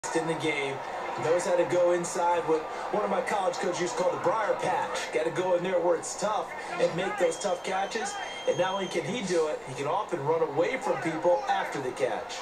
in the game. Knows how to go inside what one of my college coaches used to call the briar patch. Got to go in there where it's tough and make those tough catches. And not only can he do it, he can often run away from people after the catch.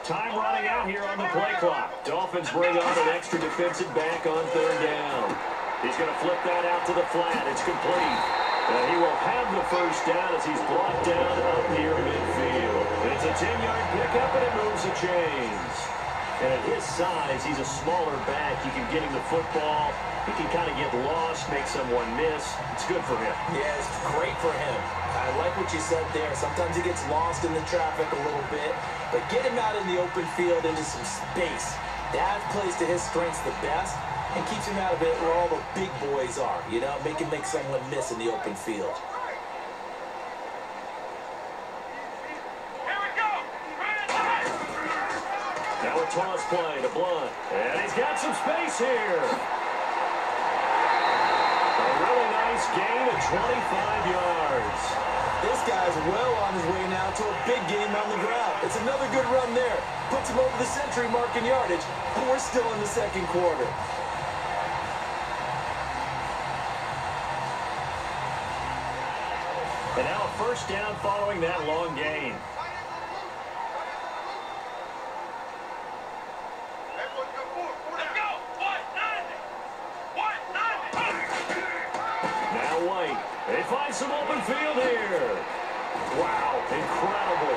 Time running out here on the play clock. Dolphins bring on an extra defensive back on third down. He's going to flip that out to the flat. It's complete. And he will have the first down as he's brought down up near midfield. It's a 10-yard pickup, and it moves the chains. And at his size, he's a smaller back. You can get him the football. He can kind of get lost, make someone miss. It's good for him. Yeah, it's great for him. I like what you said there. Sometimes he gets lost in the traffic a little bit, but get him out in the open field into some space. That plays to his strengths the best and keeps him out of it where all the big boys are, you know, make someone miss in the open field. Now a toss play to Blunt, and he's got some space here. A really nice gain of 25 yards. This guy's well on his way now to a big game on the ground. It's another good run there. Puts him over the century mark in yardage, but we're still in the second quarter. And now a first down following that long gain. Now White. They find some open field here. Wow, incredible.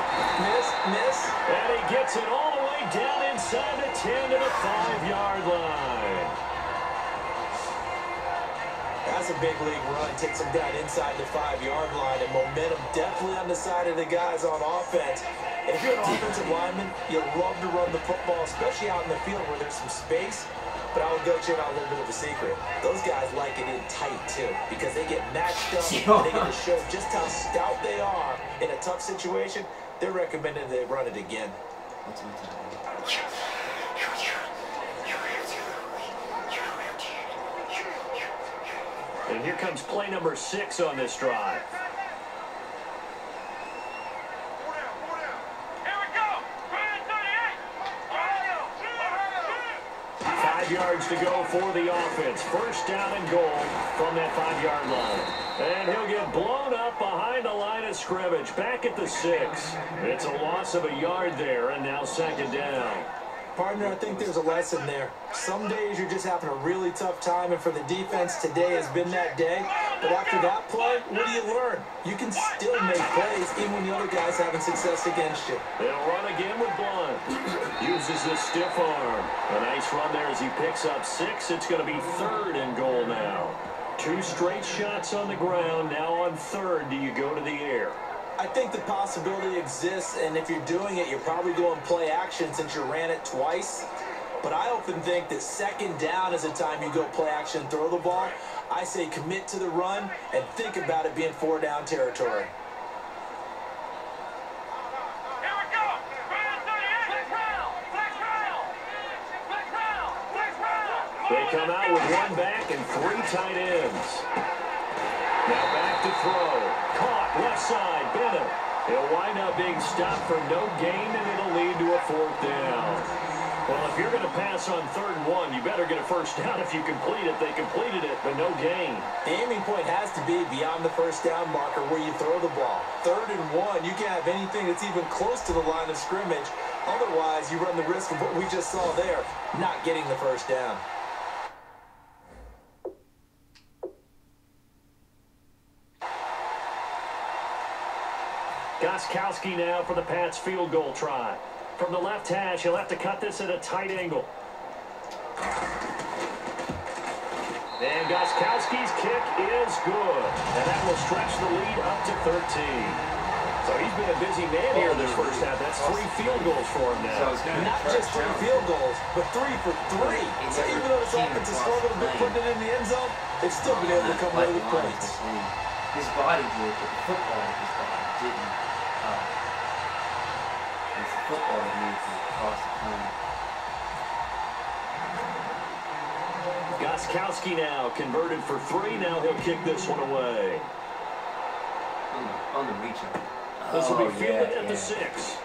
Miss. And he gets it all the way down inside the 10 to the 5-yard line. That's a big league run. Takes him down inside the 5-yard line, and momentum definitely on the side of the guys on offense. And if you're an offensive lineman, you love to run the football, especially out in the field where there's some space. But I will go check out a little bit of a secret. Those guys like it in tight, too, because they get matched up. They get to show just how stout they are in a tough situation. They're recommending they run it again. And here comes play number 6 on this drive. 5 yards to go for the offense. First down and goal from that 5-yard line. And he'll get blown up behind the line of scrimmage. Back at the 6. It's a loss of a yard there, and now second down. Partner, I think there's a lesson there. Some days you're just having a really tough time, and for the defense, today has been that day. But after that play, what do you learn? You can still make plays even when the other guy's having success against you. They'll run again with Blunt. Uses his stiff arm. A nice run there as he picks up 6. It's going to be third and goal now. 2 straight shots on the ground. Now on third, do you go to the air? I think the possibility exists, and if you're doing it, you're probably going play action since you ran it twice. But I often think that second down is the time you go play action and throw the ball. I say commit to the run and think about it being 4-down territory. They come out with 1 back and 3 tight ends. Now back to throw. Caught left side. Bennett. He'll wind up being stopped for no gain, and it'll lead to a 4th down. Well, if you're going to pass on 3rd and 1, you better get a first down if you complete it. They completed it, but no gain. The aiming point has to be beyond the first down marker where you throw the ball. 3rd and 1, you can't have anything that's even close to the line of scrimmage. Otherwise, you run the risk of what we just saw there, not getting the first down. Gostkowski now for the Pats field goal try. From the left hash, he'll have to cut this at a tight angle. And Gostkowski's kick is good. And that will stretch the lead up to 13. So he's been a busy man here this first half. That's 3 field goals for him now. Not just 3 field goals, but 3 for 3. So even though his offense has struggled a bit putting it in the end zone, they've still been able to come away with points. His body did, but the football of his body didn't. It's the football that needs to cross the plane. Gostkowski now converted for 3. Now he'll kick this one away. On the reach out. This will be fielded at the 6.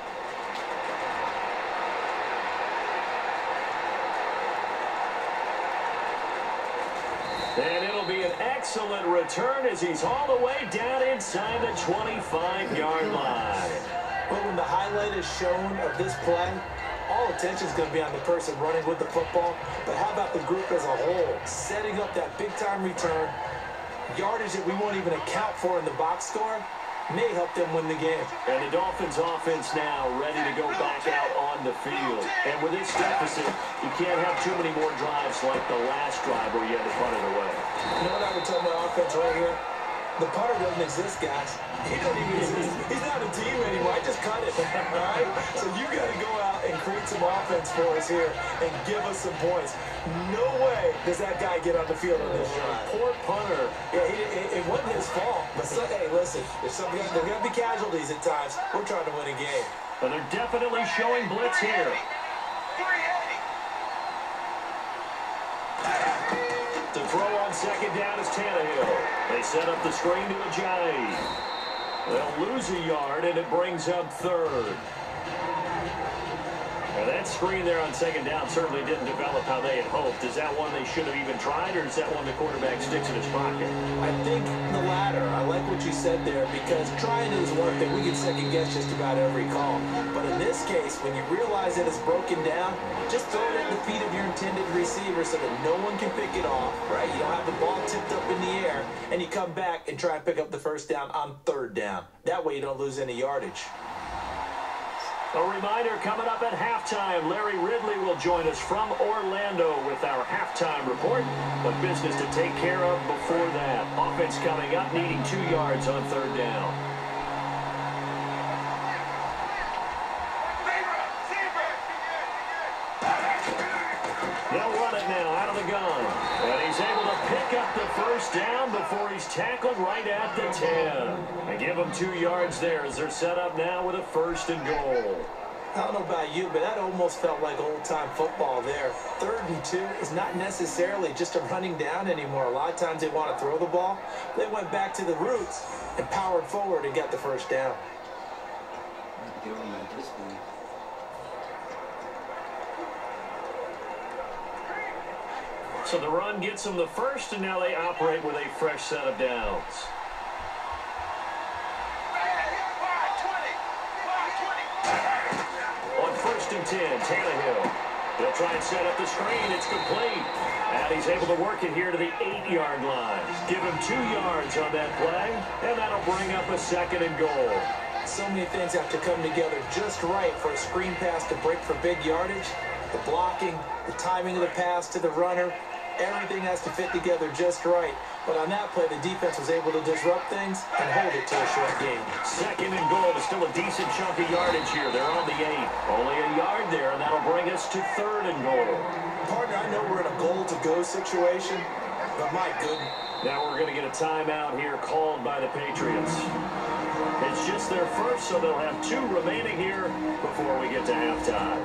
And it'll be an excellent return as he's all the way down inside the 25-yard line. But when the highlight is shown of this play, all attention is going to be on the person running with the football. But how about the group as a whole? Setting up that big-time return, yardage that we won't even account for in the box score, may help them win the game. And the Dolphins offense now ready to go back out on the field. And with this deficit, you can't have too many more drives like the last drive where you had to punt it away. You know what I would tell my offense right here? The punter doesn't exist, guys. He doesn't even exist. He's not a team anymore. I just cut it, all right? So you got to go out and create some offense for us here and give us some points. No way does that guy get on the field on this drive. Poor punter. Yeah, it wasn't his fault. But, hey, listen, there's going to be casualties at times. We're trying to win a game. But they're definitely showing blitz here. To throw on second down is Tannehill. They set up the screen to Ajayi. They'll lose a yard, and it brings up third. Now that screen there on second down certainly didn't develop how they had hoped. Is that one they should have even tried, or is that one the quarterback sticks in his pocket? I think the latter. I like what you said there, because trying is one thing. We can second-guess just about every call. But in this case, when you realize that it's broken down, just throw it at the feet of your intended receiver so that no one can pick it off, right? You don't have the ball tipped up in the air, and you come back and try and pick up the first down on third down. That way you don't lose any yardage. A reminder, coming up at halftime, Larry Ridley will join us from Orlando with our halftime report. But business to take care of before that. Offense coming up, needing 2 yards on third down. They'll run it now out of the gun. And he's able to pick up the first down before he's tackled right at the 10. And give him 2 yards there as they're set up now with a 1st and goal. I don't know about you, but that almost felt like old-time football there. 3rd and 2 is not necessarily just a running down anymore. A lot of times they want to throw the ball. They went back to the roots and powered forward and got the first down. So the run gets them the first, and now they operate with a fresh set of downs. On 1st and 10, Tannehill. They'll try and set up the screen. It's complete. And he's able to work it here to the 8-yard line. Give him 2 yards on that play, and that'll bring up a 2nd and goal. So many things have to come together just right for a screen pass to break for big yardage. The blocking, the timing of the pass to the runner, everything has to fit together just right. But on that play, the defense was able to disrupt things and hold it to a short game. 2nd and goal is still a decent chunk of yardage here. They're on the 8. Only a yard there, and that'll bring us to 3rd and goal. Partner, I know we're in a goal-to-go situation, but my goodness. Now we're going to get a timeout here called by the Patriots. It's just their first, so they'll have 2 remaining here before we get to halftime.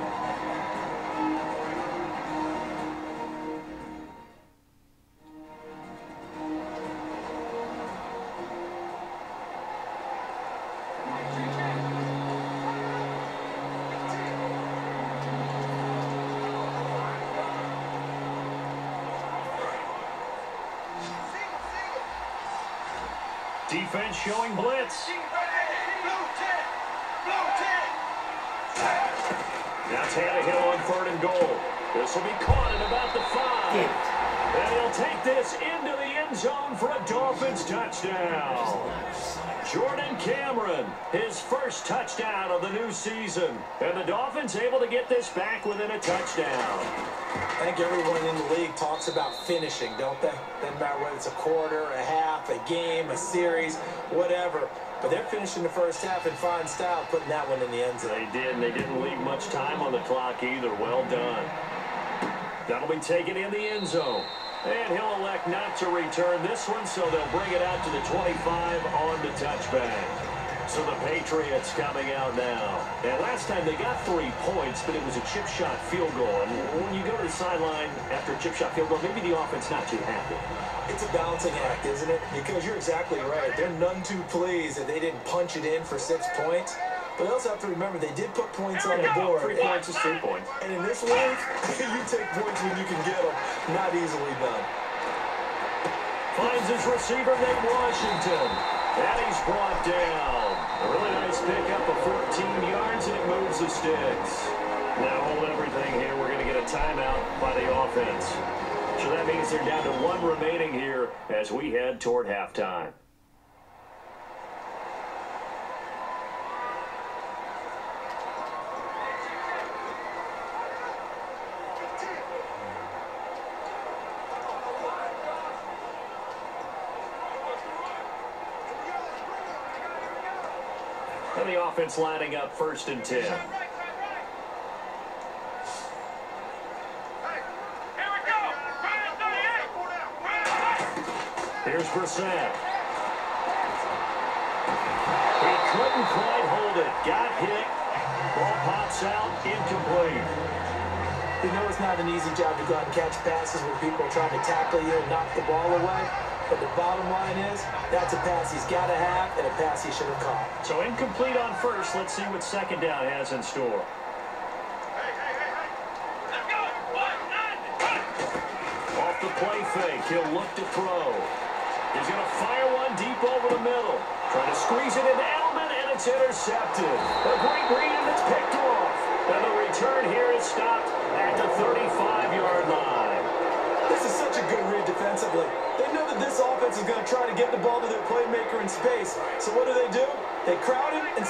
Defense showing blitz. Now Tannehill on 3rd and goal. This will be caught at about the 5. And he'll take this into the end zone for a Dolphins touchdown. Jordan Cameron, his first touchdown of the new season. And the Dolphins able to get this back within a touchdown. I think everyone in the league talks about finishing, don't they? Doesn't matter whether it's a quarter, a half, a game, a series, whatever. But they're finishing the first half in fine style, putting that one in the end zone. They did, and they didn't leave much time on the clock either. Well done. That'll be taken in the end zone. And he'll elect not to return this one, so they'll bring it out to the 25 on the touchback. So the Patriots coming out now. And last time they got 3 points, but it was a chip shot field goal. And when you go to the sideline after a chip shot field goal, maybe the offense not too happy. It's a balancing act, isn't it? Because you're exactly right. They're none too pleased that they didn't punch it in for 6 points. But they also have to remember they did put points on the board. 3 points is 3 points. And in this league, you take points when you can get them. Not easily done. Finds his receiver, Nate Washington. And he's brought down. A really nice pickup of 14 yards, and it moves the sticks. Now hold everything here. We're going to get a timeout by the offense. So that means they're down to 1 remaining here as we head toward halftime. And the offense lining up 1st and 10. Here's Brissett. He couldn't quite hold it. Got hit. Ball pops out. Incomplete. You know it's not an easy job to go out and catch passes when people are trying to tackle you and knock the ball away. But the bottom line is, that's a pass he's got to have and a pass he should have caught. So incomplete on 1st. Let's see what 2nd down has in store. Off the play fake. He'll look to throw. He's going to fire one deep over the middle. Trying to squeeze it into Edelman, and it's intercepted. A great read, and it's picked off. And the return here is stopped at the 35-yard line. This is such a good read defensively. They know that this offense is going to try to get the ball to their playmaker in space. So what do? They crowd him and